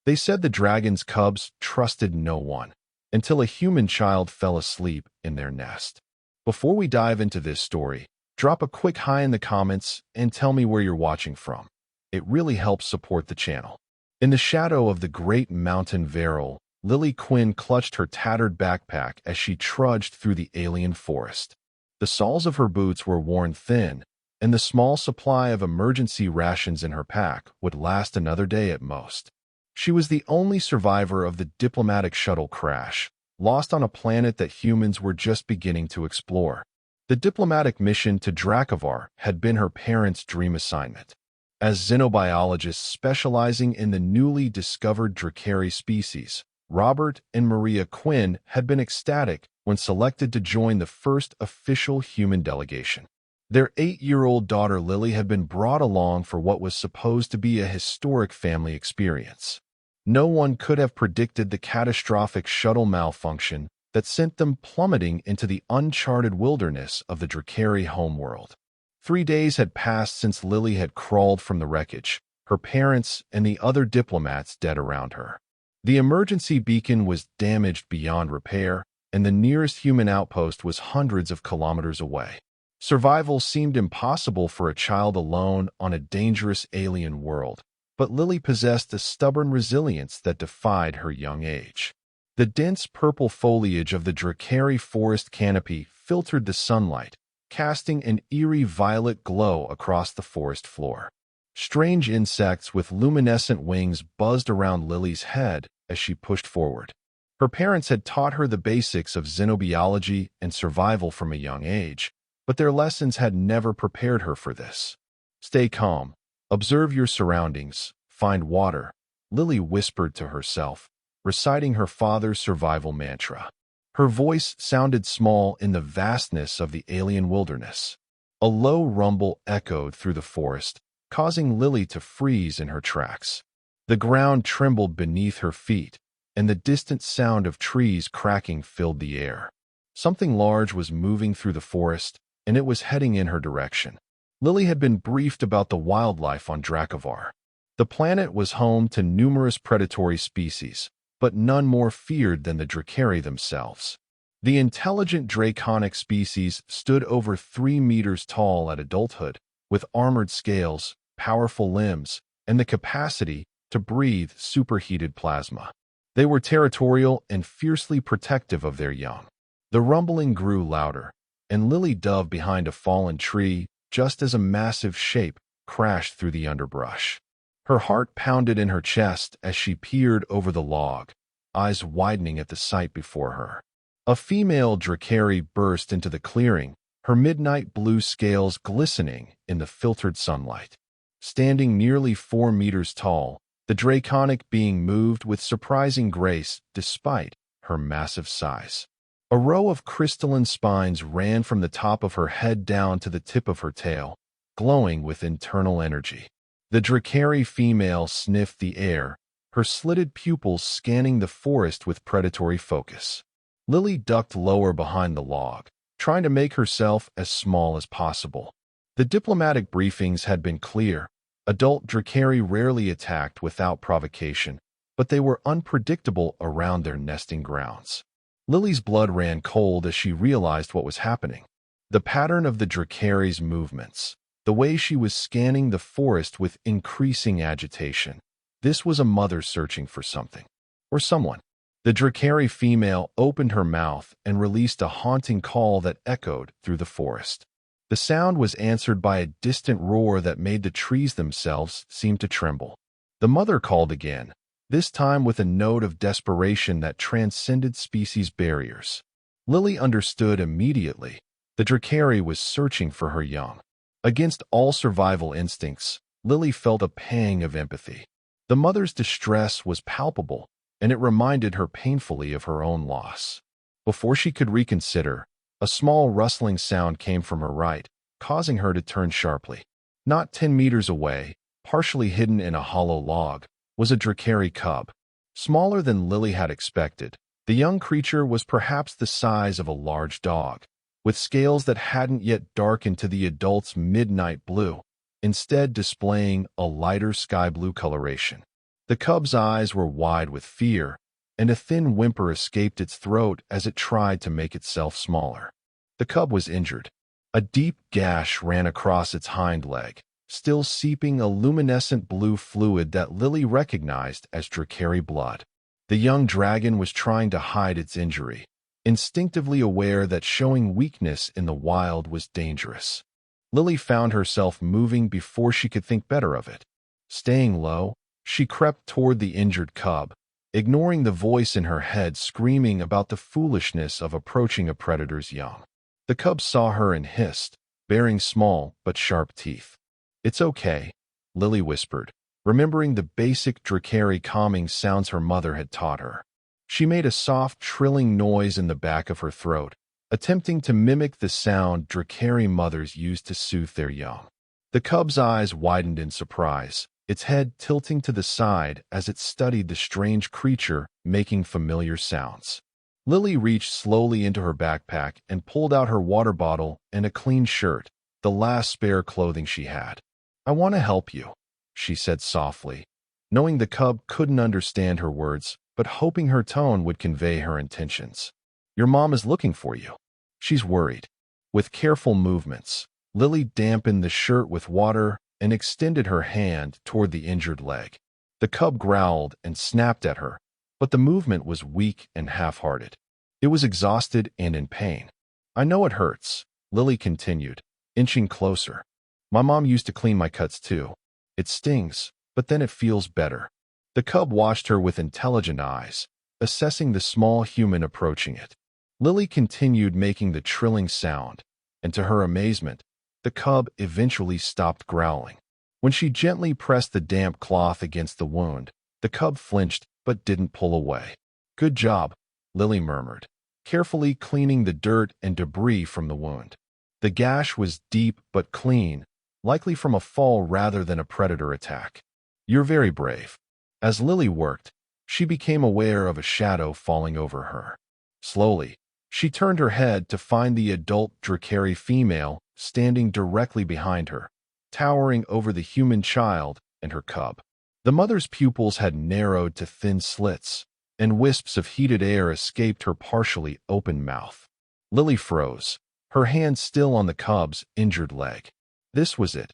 They said the dragon's cubs trusted no one, until a human child fell asleep in their nest. Before we dive into this story, drop a quick hi in the comments and tell me where you're watching from. It really helps support the channel. In the shadow of the great mountain Veril, Lily Quinn clutched her tattered backpack as she trudged through the alien forest. The soles of her boots were worn thin, and the small supply of emergency rations in her pack would last another day at most. She was the only survivor of the diplomatic shuttle crash, lost on a planet that humans were just beginning to explore. The diplomatic mission to Dracovar had been her parents' dream assignment. As xenobiologists specializing in the newly discovered Drakari species, Robert and Maria Quinn had been ecstatic when selected to join the first official human delegation. Their 8-year-old daughter Lily had been brought along for what was supposed to be a historic family experience. No one could have predicted the catastrophic shuttle malfunction that sent them plummeting into the uncharted wilderness of the Drakari homeworld. 3 days had passed since Lily had crawled from the wreckage, her parents and the other diplomats dead around her. The emergency beacon was damaged beyond repair, and the nearest human outpost was hundreds of kilometers away. Survival seemed impossible for a child alone on a dangerous alien world, but Lily possessed a stubborn resilience that defied her young age. The dense purple foliage of the Drakari forest canopy filtered the sunlight, casting an eerie violet glow across the forest floor. Strange insects with luminescent wings buzzed around Lily's head as she pushed forward. Her parents had taught her the basics of xenobiology and survival from a young age, but their lessons had never prepared her for this. Stay calm, observe your surroundings, find water, Lily whispered to herself, reciting her father's survival mantra. Her voice sounded small in the vastness of the alien wilderness. A low rumble echoed through the forest, causing Lily to freeze in her tracks. The ground trembled beneath her feet, and the distant sound of trees cracking filled the air. Something large was moving through the forest, and it was heading in her direction. Lily had been briefed about the wildlife on Dracovar. The planet was home to numerous predatory species, but none more feared than the Drakari themselves. The intelligent draconic species stood over 3 meters tall at adulthood, with armored scales, powerful limbs, and the capacity to breathe superheated plasma. They were territorial and fiercely protective of their young. The rumbling grew louder, and Lily dove behind a fallen tree just as a massive shape crashed through the underbrush. Her heart pounded in her chest as she peered over the log, eyes widening at the sight before her. A female Drakari burst into the clearing, her midnight blue scales glistening in the filtered sunlight. Standing nearly 4 meters tall, the draconic being moved with surprising grace despite her massive size. A row of crystalline spines ran from the top of her head down to the tip of her tail, glowing with internal energy. The Drakari female sniffed the air, her slitted pupils scanning the forest with predatory focus. Lily ducked lower behind the log, trying to make herself as small as possible. The diplomatic briefings had been clear. Adult Drakari rarely attacked without provocation, but they were unpredictable around their nesting grounds. Lily's blood ran cold as she realized what was happening. The pattern of the Drakari's movements, the way she was scanning the forest with increasing agitation. This was a mother searching for something, or someone. The Drakari female opened her mouth and released a haunting call that echoed through the forest. The sound was answered by a distant roar that made the trees themselves seem to tremble. The mother called again, this time with a note of desperation that transcended species barriers. Lily understood immediately. The Drakari was searching for her young. Against all survival instincts, Lily felt a pang of empathy. The mother's distress was palpable, and it reminded her painfully of her own loss. Before she could reconsider, a small rustling sound came from her right, causing her to turn sharply. Not 10 meters away, partially hidden in a hollow log, was a Drakari cub. Smaller than Lily had expected, the young creature was perhaps the size of a large dog, with scales that hadn't yet darkened to the adult's midnight blue, instead displaying a lighter sky blue coloration. The cub's eyes were wide with fear, and a thin whimper escaped its throat as it tried to make itself smaller. The cub was injured. A deep gash ran across its hind leg, still seeping a luminescent blue fluid that Lily recognized as Drakari blood. The young dragon was trying to hide its injury, instinctively aware that showing weakness in the wild was dangerous. Lily found herself moving before she could think better of it. Staying low, she crept toward the injured cub, ignoring the voice in her head screaming about the foolishness of approaching a predator's young. The cub saw her and hissed, baring small but sharp teeth. "It's okay," Lily whispered, remembering the basic Drakari calming sounds her mother had taught her. She made a soft, trilling noise in the back of her throat, attempting to mimic the sound Drakari mothers used to soothe their young. The cub's eyes widened in surprise, its head tilting to the side as it studied the strange creature making familiar sounds. Lily reached slowly into her backpack and pulled out her water bottle and a clean shirt, the last spare clothing she had. "I want to help you," she said softly, knowing the cub couldn't understand her words, but hoping her tone would convey her intentions. "Your mom is looking for you. She's worried." With careful movements, Lily dampened the shirt with water and extended her hand toward the injured leg. The cub growled and snapped at her, but the movement was weak and half-hearted. It was exhausted and in pain. "I know it hurts," Lily continued, inching closer. "My mom used to clean my cuts too. It stings, but then it feels better." The cub watched her with intelligent eyes, assessing the small human approaching it. Lily continued making the trilling sound, and to her amazement, the cub eventually stopped growling. When she gently pressed the damp cloth against the wound, the cub flinched but didn't pull away. "Good job," Lily murmured, carefully cleaning the dirt and debris from the wound. The gash was deep but clean, likely from a fall rather than a predator attack. "You're very brave." As Lily worked, she became aware of a shadow falling over her. Slowly, she turned her head to find the adult Drakari female standing directly behind her, towering over the human child and her cub. The mother's pupils had narrowed to thin slits, and wisps of heated air escaped her partially open mouth. Lily froze, her hand still on the cub's injured leg. This was it.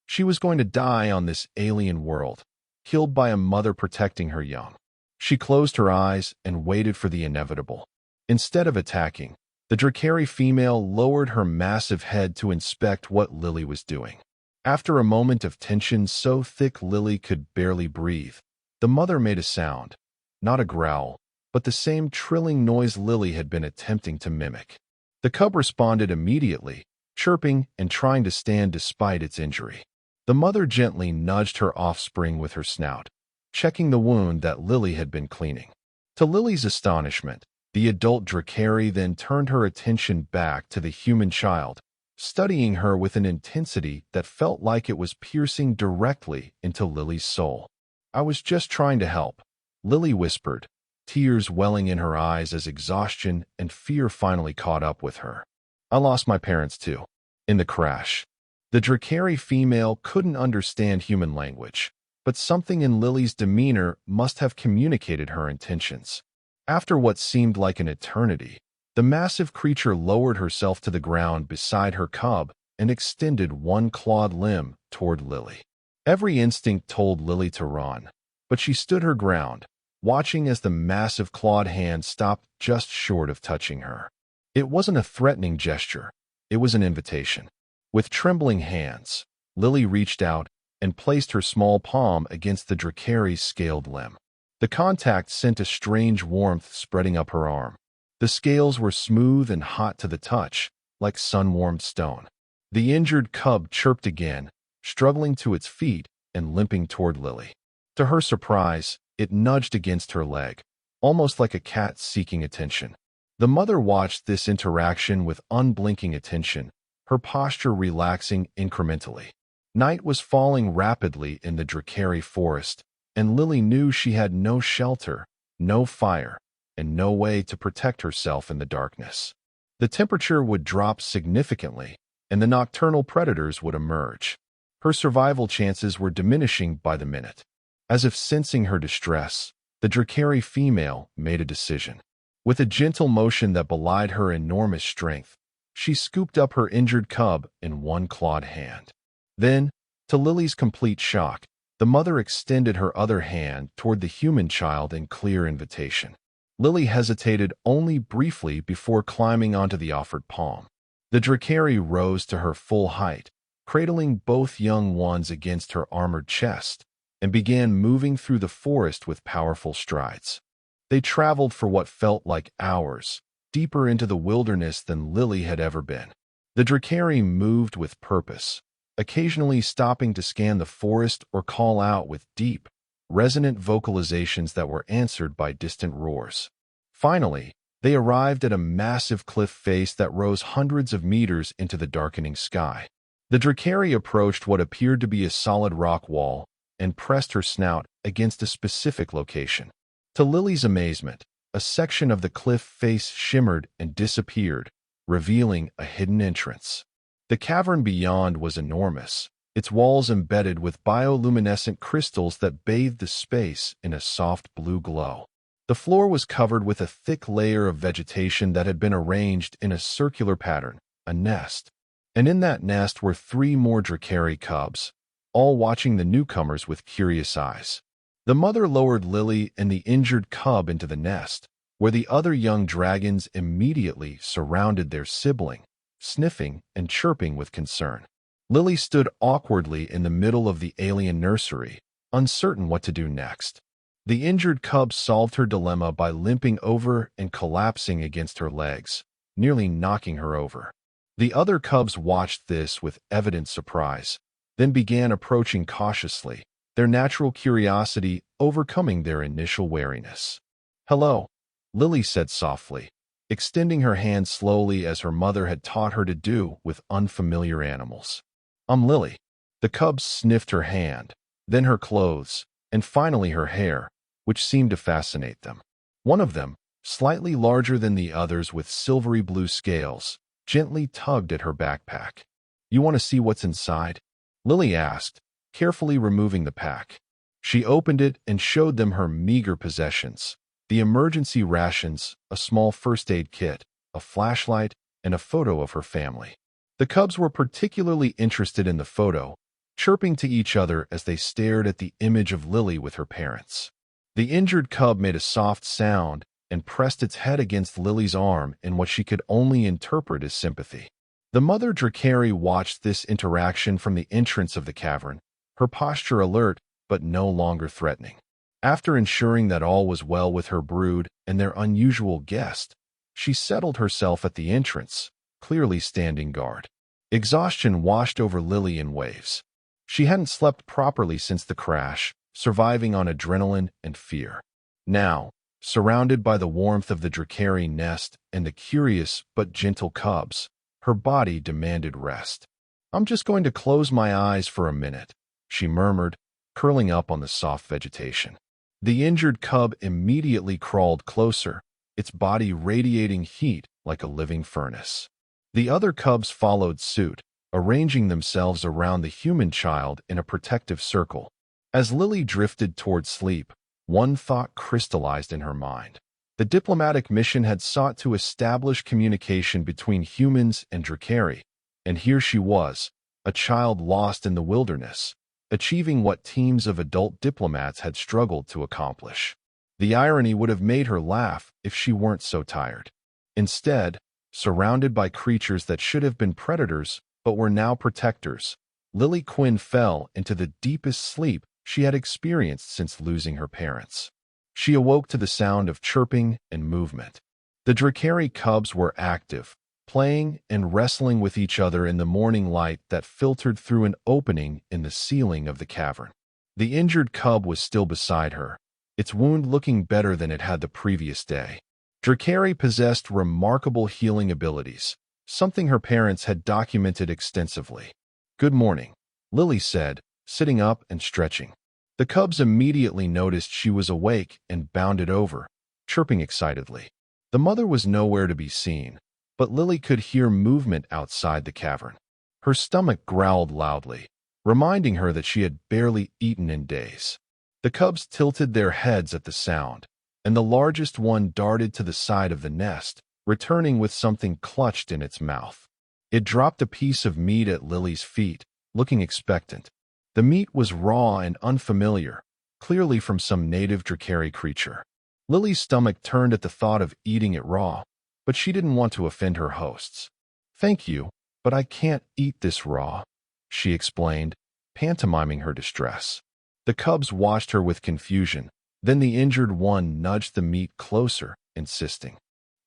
She was going to die on this alien world, killed by a mother protecting her young. She closed her eyes and waited for the inevitable. Instead of attacking, the Drakari female lowered her massive head to inspect what Lily was doing. After a moment of tension so thick Lily could barely breathe, the mother made a sound, not a growl, but the same trilling noise Lily had been attempting to mimic. The cub responded immediately, chirping and trying to stand despite its injury. The mother gently nudged her offspring with her snout, checking the wound that Lily had been cleaning. To Lily's astonishment, the adult Drakari then turned her attention back to the human child, studying her with an intensity that felt like it was piercing directly into Lily's soul. "I was just trying to help," Lily whispered, tears welling in her eyes as exhaustion and fear finally caught up with her. "I lost my parents too, in the crash." The Drakari female couldn't understand human language, but something in Lily's demeanor must have communicated her intentions. After what seemed like an eternity, the massive creature lowered herself to the ground beside her cub and extended one clawed limb toward Lily. Every instinct told Lily to run, but she stood her ground, watching as the massive clawed hand stopped just short of touching her. It wasn't a threatening gesture, it was an invitation. With trembling hands, Lily reached out and placed her small palm against the Drakari's scaled limb. The contact sent a strange warmth spreading up her arm. The scales were smooth and hot to the touch, like sun-warmed stone. The injured cub chirped again, struggling to its feet and limping toward Lily. To her surprise, it nudged against her leg, almost like a cat seeking attention. The mother watched this interaction with unblinking attention, her posture relaxing incrementally. Night was falling rapidly in the Drakari forest, and Lily knew she had no shelter, no fire, and no way to protect herself in the darkness. The temperature would drop significantly, and the nocturnal predators would emerge. Her survival chances were diminishing by the minute. As if sensing her distress, the Drakari female made a decision. With a gentle motion that belied her enormous strength, she scooped up her injured cub in one clawed hand. Then, to Lily's complete shock, the mother extended her other hand toward the human child in clear invitation. Lily hesitated only briefly before climbing onto the offered palm. The Drakari rose to her full height, cradling both young ones against her armored chest, and began moving through the forest with powerful strides. They traveled for what felt like hours, deeper into the wilderness than Lily had ever been. The Drakari moved with purpose, occasionally stopping to scan the forest or call out with deep, resonant vocalizations that were answered by distant roars. Finally, they arrived at a massive cliff face that rose hundreds of meters into the darkening sky. The Drakari approached what appeared to be a solid rock wall and pressed her snout against a specific location. To Lily's amazement, a section of the cliff face shimmered and disappeared, revealing a hidden entrance. The cavern beyond was enormous, its walls embedded with bioluminescent crystals that bathed the space in a soft blue glow. The floor was covered with a thick layer of vegetation that had been arranged in a circular pattern, a nest. And in that nest were 3 more Drakari cubs, all watching the newcomers with curious eyes. The mother lowered Lily and the injured cub into the nest, where the other young dragons immediately surrounded their sibling, sniffing and chirping with concern. Lily stood awkwardly in the middle of the alien nursery, uncertain what to do next. The injured cub solved her dilemma by limping over and collapsing against her legs, nearly knocking her over. The other cubs watched this with evident surprise, then began approaching cautiously, their natural curiosity overcoming their initial wariness. "Hello," Lily said softly, extending her hand slowly as her mother had taught her to do with unfamiliar animals. "I'm Lily." The cubs sniffed her hand, then her clothes, and finally her hair, which seemed to fascinate them. One of them, slightly larger than the others with silvery blue scales, gently tugged at her backpack. "You want to see what's inside?" Lily asked, carefully removing the pack. She opened it and showed them her meager possessions: the emergency rations, a small first aid kit, a flashlight, and a photo of her family. The cubs were particularly interested in the photo, chirping to each other as they stared at the image of Lily with her parents. The injured cub made a soft sound and pressed its head against Lily's arm in what she could only interpret as sympathy. The mother Drakari watched this interaction from the entrance of the cavern, her posture alert but no longer threatening. After ensuring that all was well with her brood and their unusual guest, she settled herself at the entrance, clearly standing guard. Exhaustion washed over Lily in waves. She hadn't slept properly since the crash, surviving on adrenaline and fear. Now, surrounded by the warmth of the Drakari nest and the curious but gentle cubs, her body demanded rest. "I'm just going to close my eyes for a minute," she murmured, curling up on the soft vegetation. The injured cub immediately crawled closer, its body radiating heat like a living furnace. The other cubs followed suit, arranging themselves around the human child in a protective circle. As Lily drifted toward sleep, one thought crystallized in her mind. The diplomatic mission had sought to establish communication between humans and Drakari, and here she was, a child lost in the wilderness, achieving what teams of adult diplomats had struggled to accomplish. The irony would have made her laugh if she weren't so tired. Instead, surrounded by creatures that should have been predators but were now protectors, Lily Quinn fell into the deepest sleep she had experienced since losing her parents. She awoke to the sound of chirping and movement. The Drakari cubs were active, playing and wrestling with each other in the morning light that filtered through an opening in the ceiling of the cavern. The injured cub was still beside her, its wound looking better than it had the previous day. Drakari possessed remarkable healing abilities, something her parents had documented extensively. "Good morning," Lily said, sitting up and stretching. The cubs immediately noticed she was awake and bounded over, chirping excitedly. The mother was nowhere to be seen, but Lily could hear movement outside the cavern. Her stomach growled loudly, reminding her that she had barely eaten in days. The cubs tilted their heads at the sound, and the largest one darted to the side of the nest, returning with something clutched in its mouth. It dropped a piece of meat at Lily's feet, looking expectant. The meat was raw and unfamiliar, clearly from some native Drakari creature. Lily's stomach turned at the thought of eating it raw, but she didn't want to offend her hosts. "Thank you, but I can't eat this raw," she explained, pantomiming her distress. The cubs watched her with confusion. Then the injured one nudged the meat closer, insisting.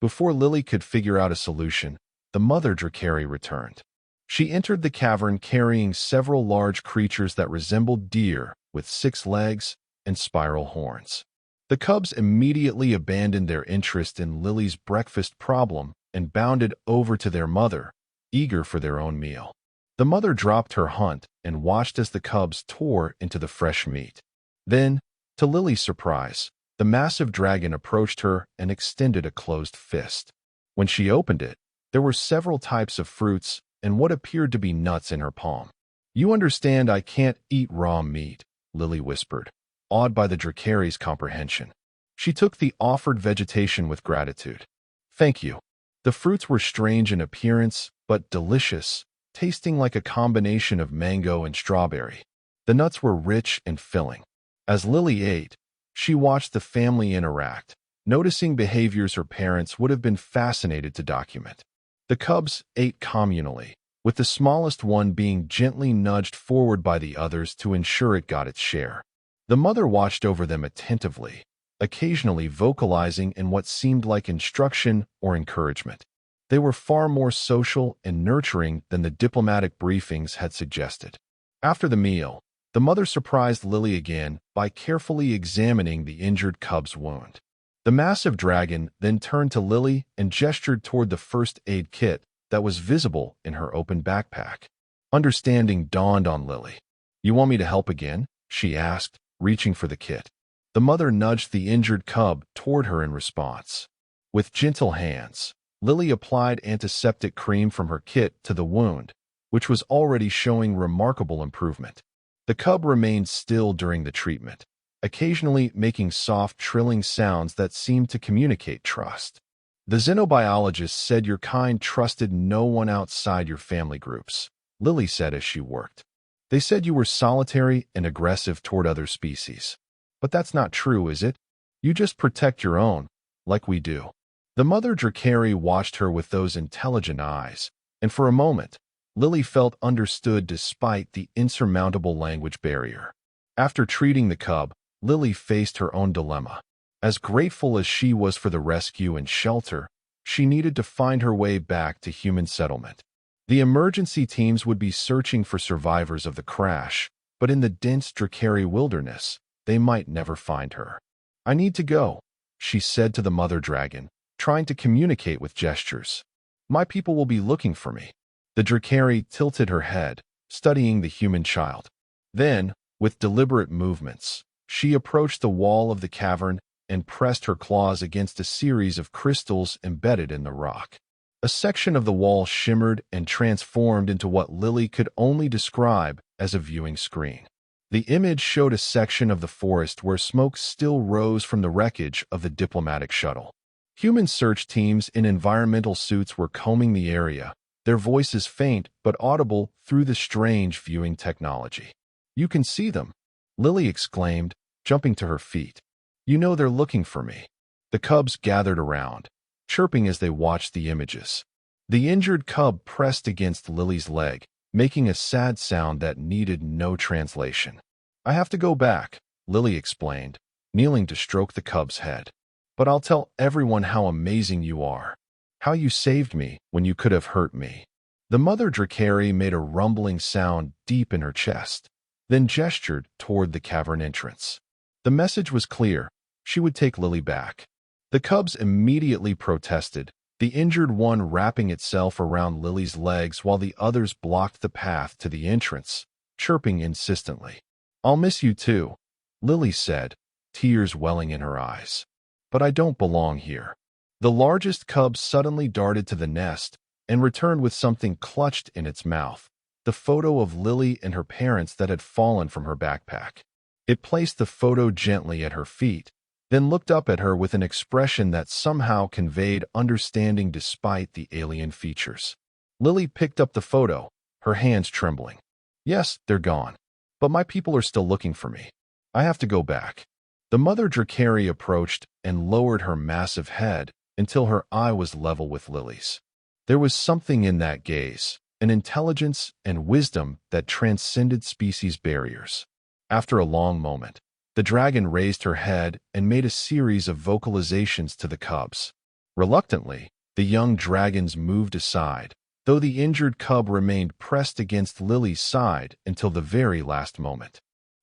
Before Lily could figure out a solution, the mother Drakari returned. She entered the cavern carrying several large creatures that resembled deer with 6 legs and spiral horns. The cubs immediately abandoned their interest in Lily's breakfast problem and bounded over to their mother, eager for their own meal. The mother dropped her hunt and watched as the cubs tore into the fresh meat. Then, to Lily's surprise, the massive dragon approached her and extended a closed fist. When she opened it, there were several types of fruits and what appeared to be nuts in her palm. "You understand I can't eat raw meat," Lily whispered, awed by the Drakari's comprehension. She took the offered vegetation with gratitude. "Thank you." The fruits were strange in appearance, but delicious, tasting like a combination of mango and strawberry. The nuts were rich and filling. As Lily ate, she watched the family interact, noticing behaviors her parents would have been fascinated to document. The cubs ate communally, with the smallest one being gently nudged forward by the others to ensure it got its share. The mother watched over them attentively, occasionally vocalizing in what seemed like instruction or encouragement. They were far more social and nurturing than the diplomatic briefings had suggested. After the meal, the mother surprised Lily again by carefully examining the injured cub's wound. The massive dragon then turned to Lily and gestured toward the first aid kit that was visible in her open backpack. Understanding dawned on Lily. "You want me to help again?" she asked, reaching for the kit. The mother nudged the injured cub toward her in response. With gentle hands, Lily applied antiseptic cream from her kit to the wound, which was already showing remarkable improvement. The cub remained still during the treatment, occasionally making soft, trilling sounds that seemed to communicate trust. "The xenobiologist said your kind trusted no one outside your family groups," Lily said as she worked. "They said you were solitary and aggressive toward other species. But that's not true, is it? You just protect your own, like we do." The mother Drakari watched her with those intelligent eyes, and for a moment, Lily felt understood despite the insurmountable language barrier. After treating the cub, Lily faced her own dilemma. As grateful as she was for the rescue and shelter, she needed to find her way back to human settlement. The emergency teams would be searching for survivors of the crash, but in the dense Drakari wilderness, they might never find her. "I need to go," she said to the mother dragon, trying to communicate with gestures. "My people will be looking for me." The Drakari tilted her head, studying the human child. Then, with deliberate movements, she approached the wall of the cavern and pressed her claws against a series of crystals embedded in the rock. A section of the wall shimmered and transformed into what Lily could only describe as a viewing screen. The image showed a section of the forest where smoke still rose from the wreckage of the diplomatic shuttle. Human search teams in environmental suits were combing the area, their voices faint but audible through the strange viewing technology. "You can see them," Lily exclaimed, jumping to her feet. "You know they're looking for me." The cubs gathered around, chirping as they watched the images. The injured cub pressed against Lily's leg, making a sad sound that needed no translation. "I have to go back," Lily explained, kneeling to stroke the cub's head. "But I'll tell everyone how amazing you are, how you saved me when you could have hurt me." The mother Drakari made a rumbling sound deep in her chest, then gestured toward the cavern entrance. The message was clear. She would take Lily back. The cubs immediately protested, the injured one wrapping itself around Lily's legs while the others blocked the path to the entrance, chirping insistently. "I'll miss you too," Lily said, tears welling in her eyes. "But I don't belong here." The largest cub suddenly darted to the nest and returned with something clutched in its mouth, the photo of Lily and her parents that had fallen from her backpack. It placed the photo gently at her feet, then looked up at her with an expression that somehow conveyed understanding despite the alien features. Lily picked up the photo, her hands trembling. Yes, they're gone. But my people are still looking for me. I have to go back. The mother Drakari approached and lowered her massive head until her eye was level with Lily's. There was something in that gaze, an intelligence and wisdom that transcended species barriers. After a long moment, the dragon raised her head and made a series of vocalizations to the cubs. Reluctantly, the young dragons moved aside, though the injured cub remained pressed against Lily's side until the very last moment.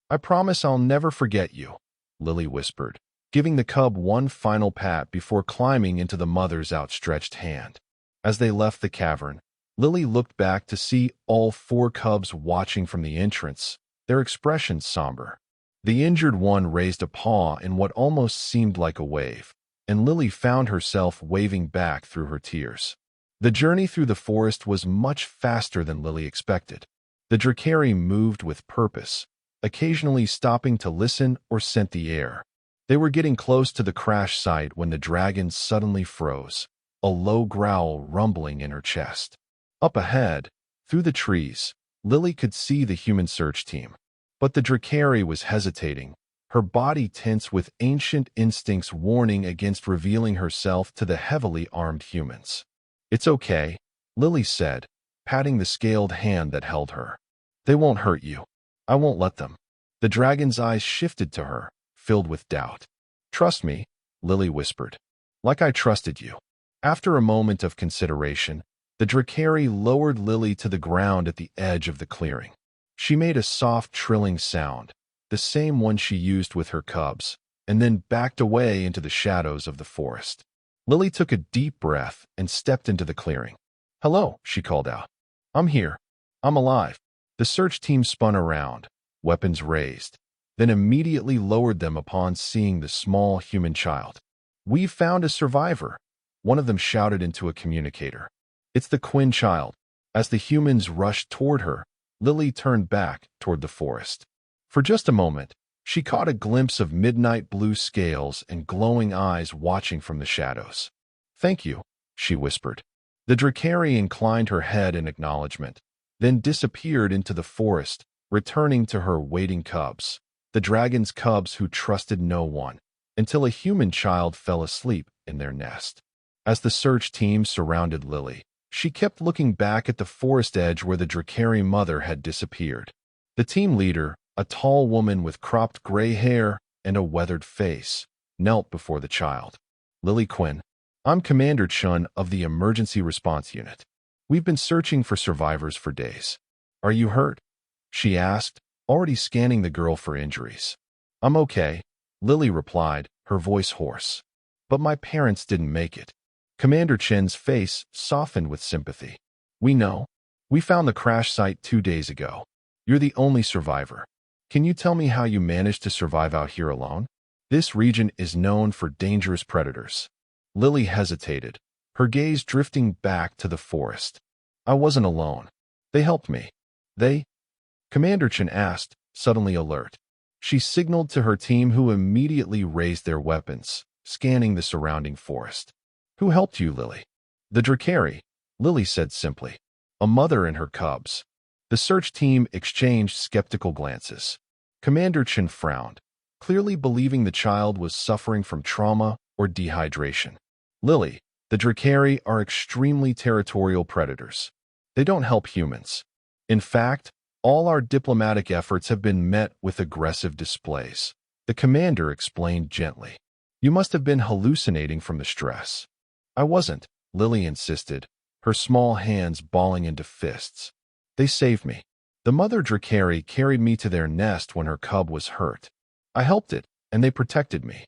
I promise I'll never forget you, Lily whispered, giving the cub one final pat before climbing into the mother's outstretched hand. As they left the cavern, Lily looked back to see all 4 cubs watching from the entrance, their expressions somber. The injured one raised a paw in what almost seemed like a wave, and Lily found herself waving back through her tears. The journey through the forest was much faster than Lily expected. The Drakari moved with purpose, occasionally stopping to listen or scent the air. They were getting close to the crash site when the dragon suddenly froze, a low growl rumbling in her chest. Up ahead, through the trees, Lily could see the human search team. But the Drakari was hesitating, her body tense with ancient instincts warning against revealing herself to the heavily armed humans. It's okay, Lily said, patting the scaled hand that held her. They won't hurt you. I won't let them. The dragon's eyes shifted to her, filled with doubt. Trust me, Lily whispered. Like I trusted you. After a moment of consideration, the Drakari lowered Lily to the ground at the edge of the clearing. She made a soft trilling sound, the same one she used with her cubs, and then backed away into the shadows of the forest. Lily took a deep breath and stepped into the clearing. Hello, she called out. I'm here. I'm alive. The search team spun around, weapons raised, then immediately lowered them upon seeing the small human child. We've found a survivor, one of them shouted into a communicator. It's the Quinn child. As the humans rushed toward her, Lily turned back toward the forest. For just a moment, she caught a glimpse of midnight blue scales and glowing eyes watching from the shadows. Thank you, she whispered. The Drakari inclined her head in acknowledgement, then disappeared into the forest, returning to her waiting cubs, the dragon's cubs who trusted no one, until a human child fell asleep in their nest. As the search team surrounded Lily, she kept looking back at the forest edge where the Drakari mother had disappeared. The team leader, a tall woman with cropped gray hair and a weathered face, knelt before the child. Lily Quinn, I'm Commander Chun of the Emergency Response Unit. We've been searching for survivors for days. Are you hurt? She asked, already scanning the girl for injuries. I'm okay, Lily replied, her voice hoarse. But my parents didn't make it. Commander Chen's face softened with sympathy. We know. We found the crash site 2 days ago. You're the only survivor. Can you tell me how you managed to survive out here alone? This region is known for dangerous predators. Lily hesitated, her gaze drifting back to the forest. I wasn't alone. They helped me. They? Commander Chen asked, suddenly alert. She signaled to her team who immediately raised their weapons, scanning the surrounding forest. Who helped you, Lily? The Drakari, Lily said simply. A mother and her cubs. The search team exchanged skeptical glances. Commander Chen frowned, clearly believing the child was suffering from trauma or dehydration. Lily, the Drakari are extremely territorial predators. They don't help humans. In fact, all our diplomatic efforts have been met with aggressive displays. The commander explained gently. You must have been hallucinating from the stress. I wasn't, Lily insisted, her small hands balling into fists. They saved me. The mother Drakari carried me to their nest when her cub was hurt. I helped it, and they protected me.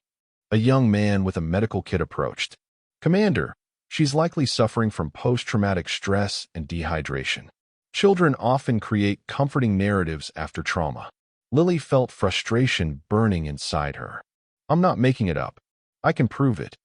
A young man with a medical kit approached. Commander, she's likely suffering from post-traumatic stress and dehydration. Children often create comforting narratives after trauma. Lily felt frustration burning inside her. I'm not making it up. I can prove it.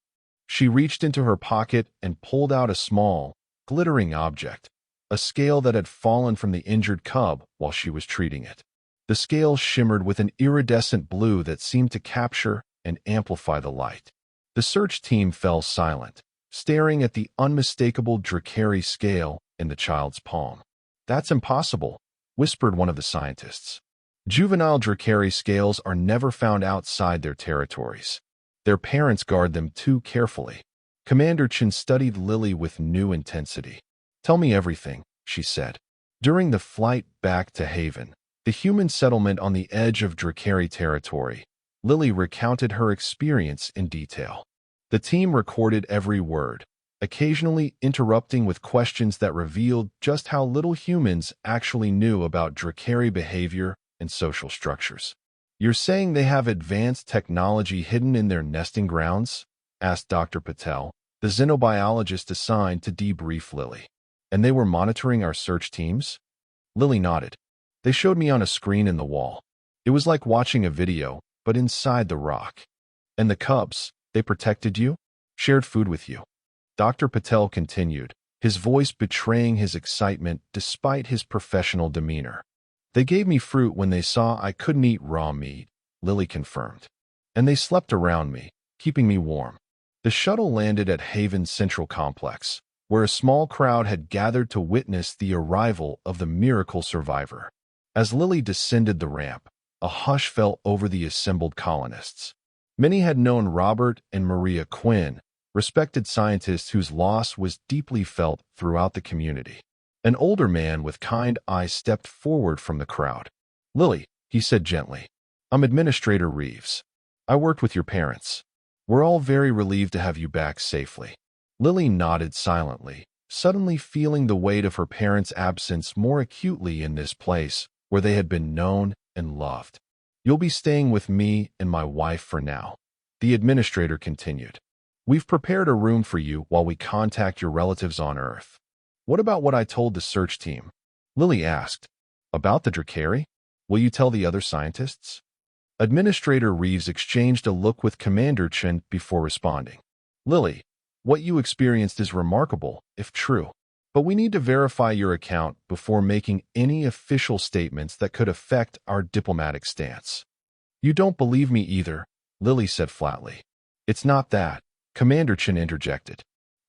She reached into her pocket and pulled out a small, glittering object, a scale that had fallen from the injured cub while she was treating it. The scales shimmered with an iridescent blue that seemed to capture and amplify the light. The search team fell silent, staring at the unmistakable Drakari scale in the child's palm. "That's impossible," whispered one of the scientists. "Juvenile Drakari scales are never found outside their territories. Their parents guard them too carefully." Commander Chen studied Lily with new intensity. "Tell me everything," she said. During the flight back to Haven, the human settlement on the edge of Drakari territory, Lily recounted her experience in detail. The team recorded every word, occasionally interrupting with questions that revealed just how little humans actually knew about Drakari behavior and social structures. "You're saying they have advanced technology hidden in their nesting grounds?" asked Dr. Patel, the xenobiologist assigned to debrief Lily. "And they were monitoring our search teams?" Lily nodded. "They showed me on a screen in the wall. It was like watching a video, but inside the rock." "And the cubs, they protected you? Shared food with you?" Dr. Patel continued, his voice betraying his excitement despite his professional demeanor. "They gave me fruit when they saw I couldn't eat raw meat," Lily confirmed. "And they slept around me, keeping me warm." The shuttle landed at Haven's Central Complex, where a small crowd had gathered to witness the arrival of the miracle survivor. As Lily descended the ramp, a hush fell over the assembled colonists. Many had known Robert and Maria Quinn, respected scientists whose loss was deeply felt throughout the community. An older man with kind eyes stepped forward from the crowd. "Lily," he said gently, "I'm Administrator Reeves. I worked with your parents. We're all very relieved to have you back safely." Lily nodded silently, suddenly feeling the weight of her parents' absence more acutely in this place where they had been known and loved. "You'll be staying with me and my wife for now," the administrator continued. "We've prepared a room for you while we contact your relatives on Earth." "What about what I told the search team?" Lily asked. "About the Drakari? Will you tell the other scientists?" Administrator Reeves exchanged a look with Commander Chen before responding. "Lily, what you experienced is remarkable, if true. But we need to verify your account before making any official statements that could affect our diplomatic stance." "You don't believe me either," Lily said flatly. "It's not that," Commander Chen interjected.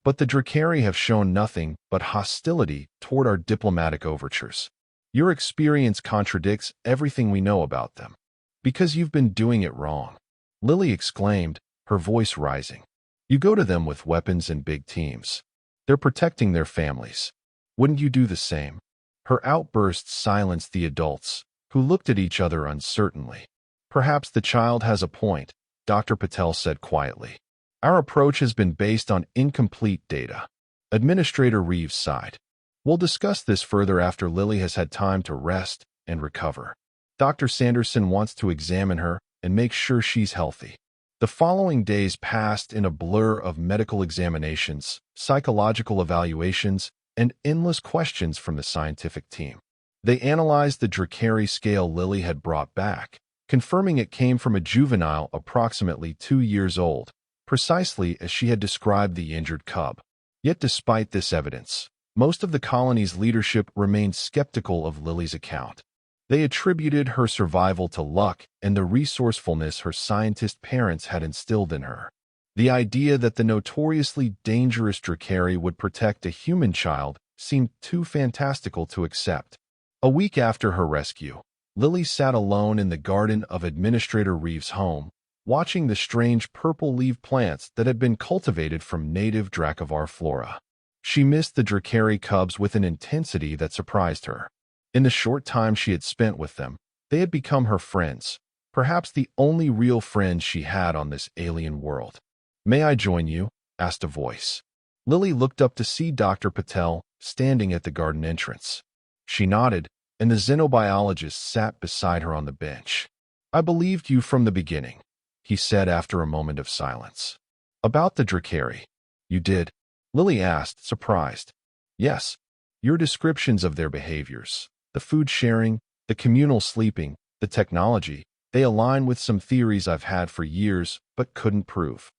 "But the Drakari have shown nothing but hostility toward our diplomatic overtures. Your experience contradicts everything we know about them. Because you've been doing it wrong," Lily exclaimed, her voice rising. "You go to them with weapons and big teams. They're protecting their families. Wouldn't you do the same?" Her outburst silenced the adults, who looked at each other uncertainly. "Perhaps the child has a point," Dr. Patel said quietly. "Our approach has been based on incomplete data." Administrator Reeves sighed. "We'll discuss this further after Lily has had time to rest and recover. Dr. Sanderson wants to examine her and make sure she's healthy." The following days passed in a blur of medical examinations, psychological evaluations, and endless questions from the scientific team. They analyzed the Drakari scale Lily had brought back, confirming it came from a juvenile approximately 2 years old, precisely as she had described the injured cub. Yet despite this evidence, most of the colony's leadership remained skeptical of Lily's account. They attributed her survival to luck and the resourcefulness her scientist parents had instilled in her. The idea that the notoriously dangerous Drakari would protect a human child seemed too fantastical to accept. A week after her rescue, Lily sat alone in the garden of Administrator Reeves' home, watching the strange purple-leaved plants that had been cultivated from native Dracovar flora. She missed the Drakari cubs with an intensity that surprised her. In the short time she had spent with them, they had become her friends, perhaps the only real friends she had on this alien world. "May I join you?" asked a voice. Lily looked up to see Dr. Patel standing at the garden entrance. She nodded, and the xenobiologist sat beside her on the bench. "I believed you from the beginning," he said after a moment of silence. "About the Drakari." "You did?" Lily asked, surprised. "Yes. Your descriptions of their behaviors, the food sharing, the communal sleeping, the technology, they align with some theories I've had for years but couldn't prove."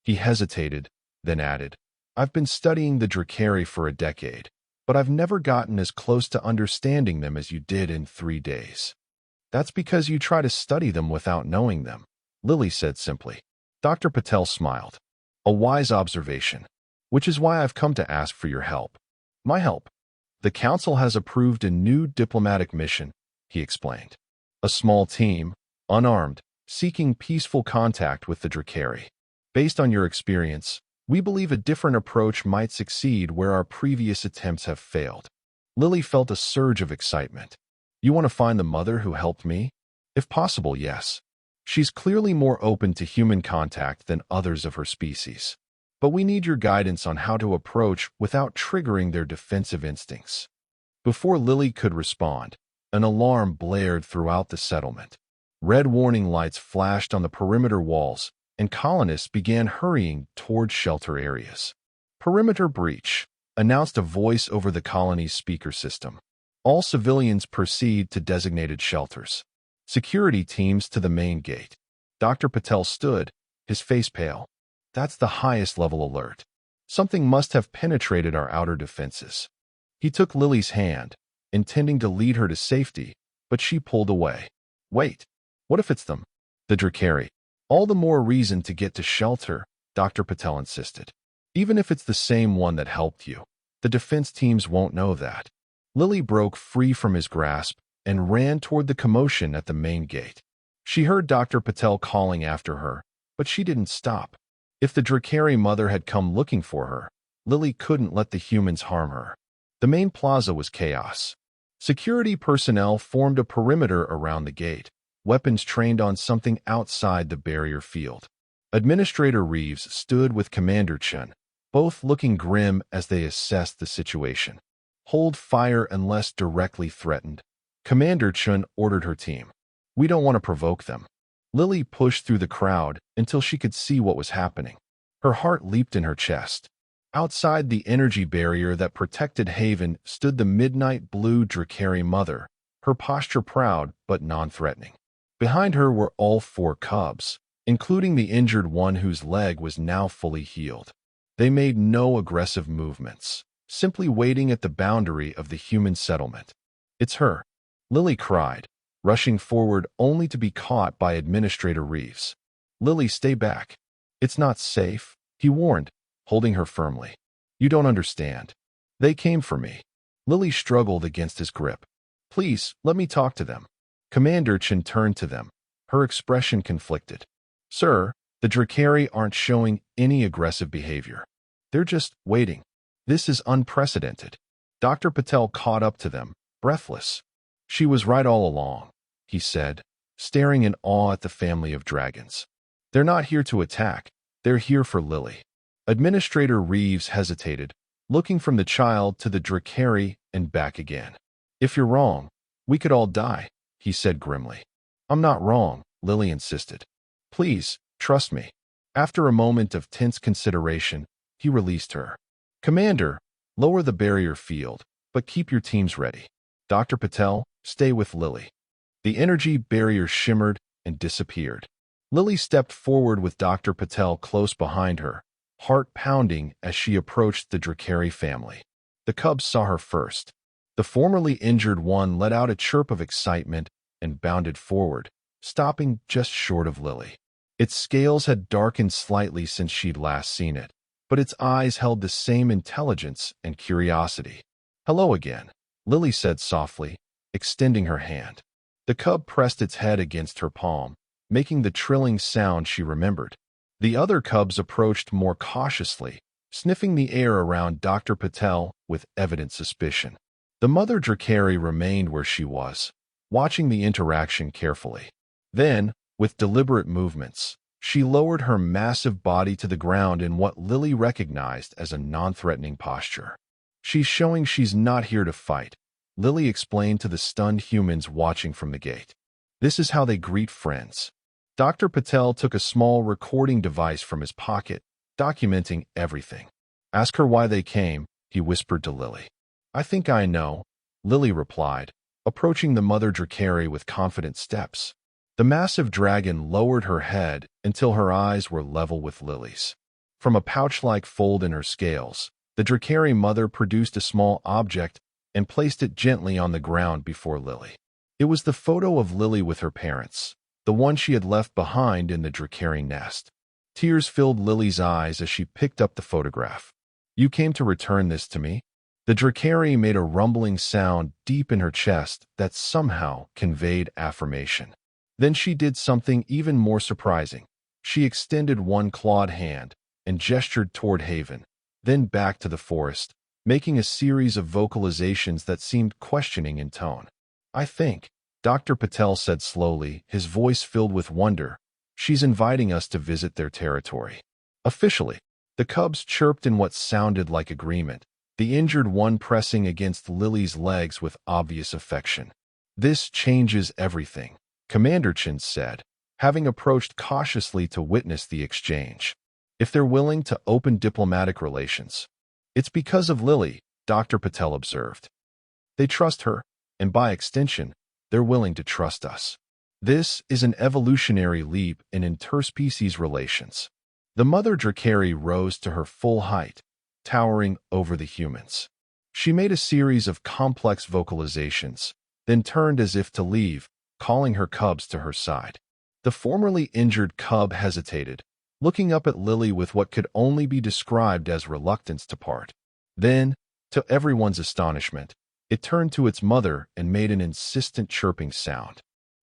He hesitated, then added, "I've been studying the Drakari for a decade, but I've never gotten as close to understanding them as you did in 3 days." That's because you try to study them without knowing them, Lily said simply. Dr. Patel smiled. A wise observation, which is why I've come to ask for your help. My help? The Council has approved a new diplomatic mission, he explained. A small team, unarmed, seeking peaceful contact with the Drakari. Based on your experience, we believe a different approach might succeed where our previous attempts have failed. Lily felt a surge of excitement. You want to find the mother who helped me? If possible, yes. She's clearly more open to human contact than others of her species. But we need your guidance on how to approach without triggering their defensive instincts. Before Lily could respond, an alarm blared throughout the settlement. Red warning lights flashed on the perimeter walls, and colonists began hurrying toward shelter areas. Perimeter breach, announced a voice over the colony's speaker system. All civilians proceed to designated shelters. Security teams to the main gate. Dr. Patel stood, his face pale. That's the highest level alert. Something must have penetrated our outer defenses. He took Lily's hand, intending to lead her to safety, but she pulled away. Wait, what if it's them? The Drakari. All the more reason to get to shelter, Dr. Patel insisted. Even if it's the same one that helped you, the defense teams won't know that. Lily broke free from his grasp and ran toward the commotion at the main gate. She heard Dr. Patel calling after her, but she didn't stop. If the Drakari mother had come looking for her, Lily couldn't let the humans harm her. The main plaza was chaos. Security personnel formed a perimeter around the gate, weapons trained on something outside the barrier field. Administrator Reeves stood with Commander Chun, both looking grim as they assessed the situation. Hold fire unless directly threatened. Commander Chun ordered her team. We don't want to provoke them. Lily pushed through the crowd until she could see what was happening. Her heart leaped in her chest. Outside the energy barrier that protected Haven stood the midnight blue Drakari mother, her posture proud but non-threatening. Behind her were all 4 cubs, including the injured one whose leg was now fully healed. They made no aggressive movements, simply waiting at the boundary of the human settlement. It's her, Lily cried, rushing forward only to be caught by Administrator Reeves. Lily, stay back. It's not safe, he warned, holding her firmly. You don't understand. They came for me. Lily struggled against his grip. Please, let me talk to them. Commander Chen turned to them, her expression conflicted. Sir, the Drakari aren't showing any aggressive behavior. They're just waiting. This is unprecedented. Dr. Patel caught up to them, breathless. She was right all along, he said, staring in awe at the family of dragons. They're not here to attack. They're here for Lily. Administrator Reeves hesitated, looking from the child to the Drakari and back again. If you're wrong, we could all die, he said grimly. I'm not wrong, Lily insisted. Please, trust me. After a moment of tense consideration, he released her. Commander, lower the barrier field, but keep your teams ready. Dr. Patel, stay with Lily. The energy barrier shimmered and disappeared. Lily stepped forward with Dr. Patel close behind her, heart pounding as she approached the Drakari family. The cubs saw her first. The formerly injured one let out a chirp of excitement and bounded forward, stopping just short of Lily. Its scales had darkened slightly since she'd last seen it, but its eyes held the same intelligence and curiosity. Hello again, Lily said softly, extending her hand. The cub pressed its head against her palm, making the trilling sound she remembered. The other cubs approached more cautiously, sniffing the air around Dr. Patel with evident suspicion. The mother Drakari remained where she was, watching the interaction carefully. Then, with deliberate movements, she lowered her massive body to the ground in what Lily recognized as a non-threatening posture. She's showing she's not here to fight, Lily explained to the stunned humans watching from the gate. This is how they greet friends. Dr. Patel took a small recording device from his pocket, documenting everything. Ask her why they came, he whispered to Lily. I think I know, Lily replied, approaching the mother Drakari with confident steps. The massive dragon lowered her head until her eyes were level with Lily's. From a pouch-like fold in her scales, the Drakari mother produced a small object and placed it gently on the ground before Lily. It was the photo of Lily with her parents, the one she had left behind in the Drakari nest. Tears filled Lily's eyes as she picked up the photograph. "You came to return this to me?" The Drakari made a rumbling sound deep in her chest that somehow conveyed affirmation. Then she did something even more surprising. She extended one clawed hand and gestured toward Haven, then back to the forest, making a series of vocalizations that seemed questioning in tone. "I think," Dr. Patel said slowly, his voice filled with wonder, "she's inviting us to visit their territory." Officially, the cubs chirped in what sounded like agreement, the injured one pressing against Lily's legs with obvious affection. "This changes everything," Commander Chin said, having approached cautiously to witness the exchange. "If they're willing to open diplomatic relations, it's because of Lily," Dr. Patel observed. "They trust her, and by extension, they're willing to trust us. This is an evolutionary leap in interspecies relations." The mother Drakari rose to her full height, towering over the humans. She made a series of complex vocalizations, then turned as if to leave, calling her cubs to her side. The formerly injured cub hesitated, looking up at Lily with what could only be described as reluctance to part. Then, to everyone's astonishment, it turned to its mother and made an insistent chirping sound.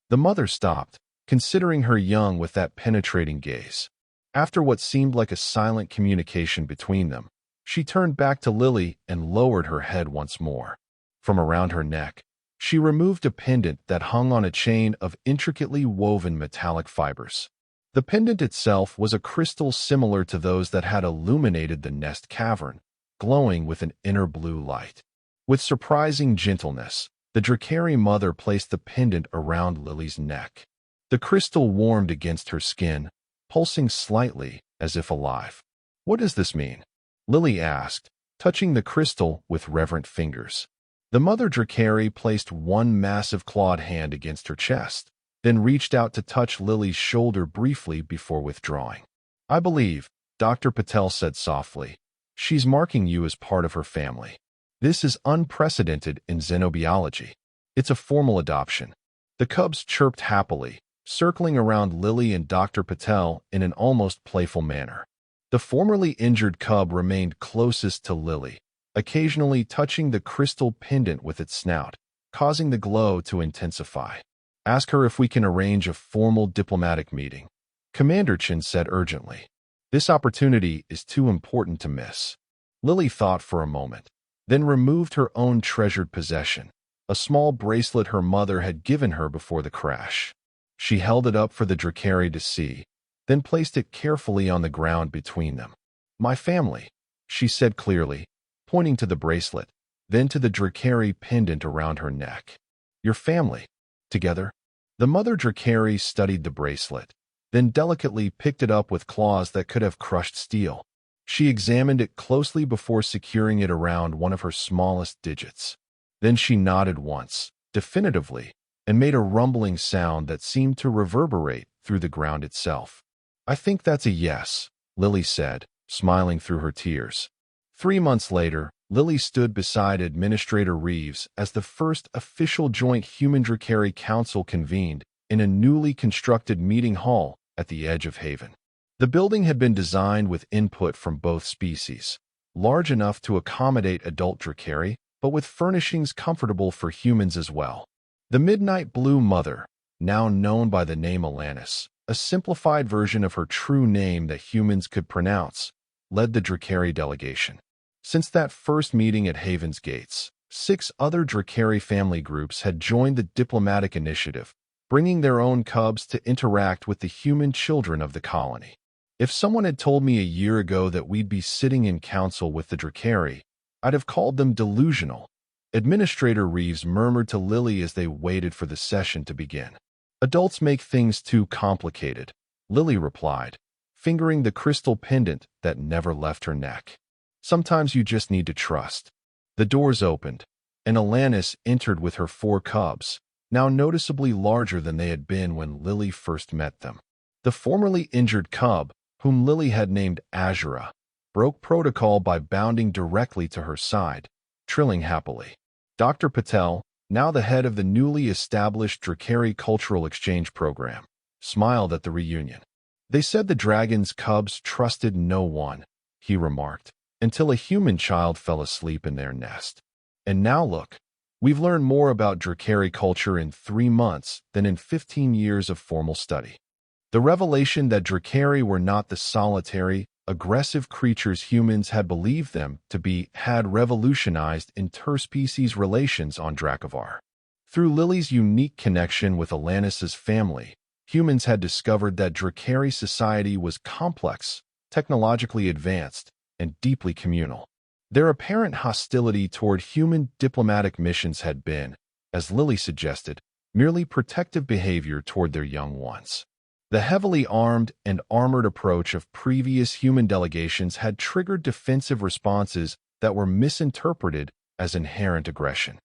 The mother stopped, considering her young with that penetrating gaze. After what seemed like a silent communication between them, she turned back to Lily and lowered her head once more. From around her neck, she removed a pendant that hung on a chain of intricately woven metallic fibers. The pendant itself was a crystal similar to those that had illuminated the nest cavern, glowing with an inner blue light. With surprising gentleness, the Drakari mother placed the pendant around Lily's neck. The crystal warmed against her skin, pulsing slightly as if alive. "What does this mean?" Lily asked, touching the crystal with reverent fingers. The mother Drakari placed one massive clawed hand against her chest, then reached out to touch Lily's shoulder briefly before withdrawing. "I believe," Dr. Patel said softly, "she's marking you as part of her family. This is unprecedented in xenobiology. It's a formal adoption." The cubs chirped happily, circling around Lily and Dr. Patel in an almost playful manner. The formerly injured cub remained closest to Lily, occasionally touching the crystal pendant with its snout, causing the glow to intensify. "Ask her if we can arrange a formal diplomatic meeting," Commander Chin said urgently. "This opportunity is too important to miss." Lily thought for a moment, then removed her own treasured possession, a small bracelet her mother had given her before the crash. She held it up for the Drakari to see, then placed it carefully on the ground between them. "My family," she said clearly, pointing to the bracelet, then to the Drakari pendant around her neck. "Your family. Together?" The mother Drakari studied the bracelet, then delicately picked it up with claws that could have crushed steel. She examined it closely before securing it around one of her smallest digits. Then she nodded once, definitively, and made a rumbling sound that seemed to reverberate through the ground itself. "I think that's a yes," Lily said, smiling through her tears. 3 months later, Lily stood beside Administrator Reeves as the first official joint Human-Drakari Council convened in a newly constructed meeting hall at the edge of Haven. The building had been designed with input from both species, large enough to accommodate adult Drakari, but with furnishings comfortable for humans as well. The Midnight Blue Mother, now known by the name Alanis, a simplified version of her true name that humans could pronounce, led the Drakari delegation. Since that first meeting at Haven's gates, 6 other Drakari family groups had joined the diplomatic initiative, bringing their own cubs to interact with the human children of the colony. If someone had told me a year ago that we'd be sitting in council with the Drakari, I'd have called them delusional. Administrator Reeves murmured to Lily as they waited for the session to begin. "Adults make things too complicated," Lily replied, fingering the crystal pendant that never left her neck. "Sometimes you just need to trust." The doors opened, and Alanis entered with her 4 cubs, now noticeably larger than they had been when Lily first met them. The formerly injured cub, whom Lily had named Azura, broke protocol by bounding directly to her side, trilling happily. Dr. Patel, now the head of the newly established Drakari Cultural Exchange Program, smiled at the reunion. They said the dragon's cubs trusted no one, he remarked, until a human child fell asleep in their nest. And now look, we've learned more about Drakari culture in 3 months than in 15 years of formal study. The revelation that Drakari were not the solitary, aggressive creatures humans had believed them to be had revolutionized interspecies relations on Dracovar. Through Lily's unique connection with Alanis's family, humans had discovered that Drakari society was complex, technologically advanced, and deeply communal. Their apparent hostility toward human diplomatic missions had been, as Lily suggested, merely protective behavior toward their young ones. The heavily armed and armored approach of previous human delegations had triggered defensive responses that were misinterpreted as inherent aggression.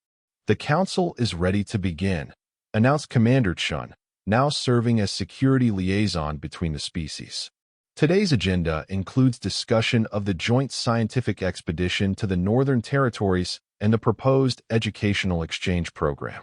The Council is ready to begin, announced Commander Chun, now serving as security liaison between the species. Today's agenda includes discussion of the joint scientific expedition to the Northern Territories and the proposed educational exchange program.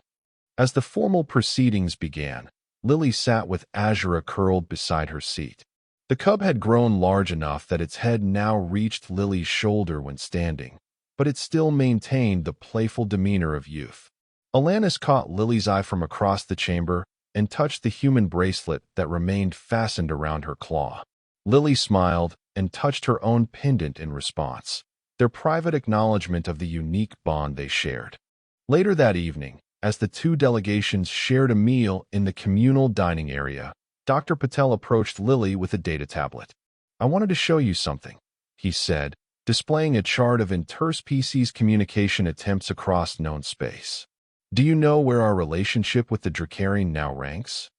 As the formal proceedings began, Lily sat with Azura curled beside her seat. The cub had grown large enough that its head now reached Lily's shoulder when standing, but it still maintained the playful demeanor of youth. Alanis caught Lily's eye from across the chamber and touched the human bracelet that remained fastened around her claw. Lily smiled and touched her own pendant in response, their private acknowledgement of the unique bond they shared. Later that evening, as the two delegations shared a meal in the communal dining area, Dr. Patel approached Lily with a data tablet. "I wanted to show you something," he said, displaying a chart of interspecies communication attempts across known space. "Do you know where our relationship with the Drakari now ranks?"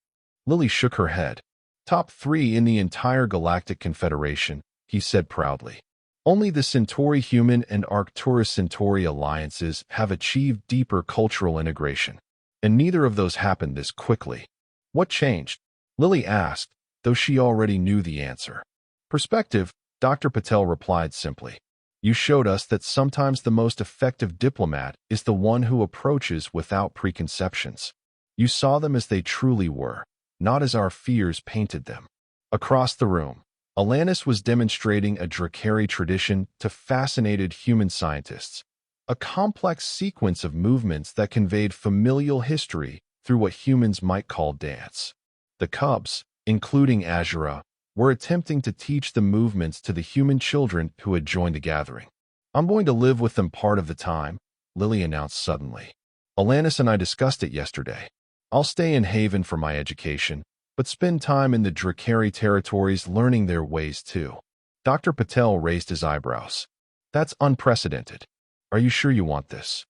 Lily shook her head. "Top 3 in the entire Galactic Confederation," he said proudly. "Only the Centauri Human and Arcturus Centauri alliances have achieved deeper cultural integration, and neither of those happened this quickly." "What changed?" Lily asked, though she already knew the answer. "Perspective," Dr. Patel replied simply. "You showed us that sometimes the most effective diplomat is the one who approaches without preconceptions. You saw them as they truly were, not as our fears painted them." Across the room, Alanis was demonstrating a Drakari tradition to fascinated human scientists, a complex sequence of movements that conveyed familial history through what humans might call dance. The cubs, including Azura, were attempting to teach the movements to the human children who had joined the gathering. "I'm going to live with them part of the time," Lily announced suddenly. "Alanis and I discussed it yesterday. I'll stay in Haven for my education, but spend time in the Drakari territories learning their ways too." Dr. Patel raised his eyebrows. "That's unprecedented. Are you sure you want this?"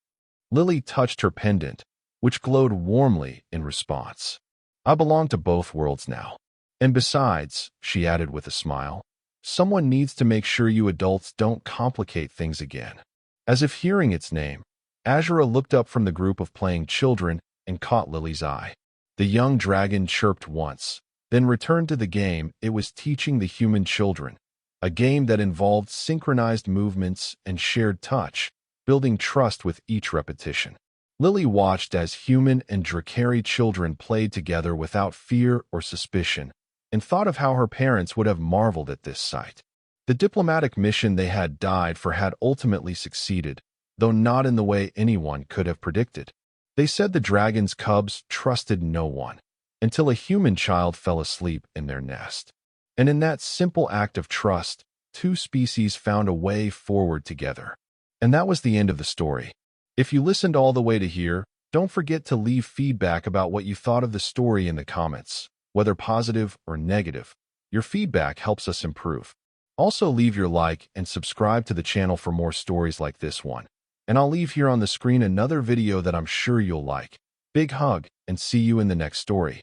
Lily touched her pendant, which glowed warmly in response. "I belong to both worlds now. And besides," she added with a smile, "someone needs to make sure you adults don't complicate things again." As if hearing its name, Azura looked up from the group of playing children and caught Lily's eye. The young dragon chirped once, then returned to the game it was teaching the human children, a game that involved synchronized movements and shared touch, building trust with each repetition. Lily watched as human and Drakari children played together without fear or suspicion, and thought of how her parents would have marveled at this sight. The diplomatic mission they had died for had ultimately succeeded, though not in the way anyone could have predicted. They said the dragon's cubs trusted no one, until a human child fell asleep in their nest. And in that simple act of trust, two species found a way forward together. And that was the end of the story. If you listened all the way to here, don't forget to leave feedback about what you thought of the story in the comments, whether positive or negative. Your feedback helps us improve. Also leave your like and subscribe to the channel for more stories like this one. And I'll leave here on the screen another video that I'm sure you'll like. Big hug, and see you in the next story.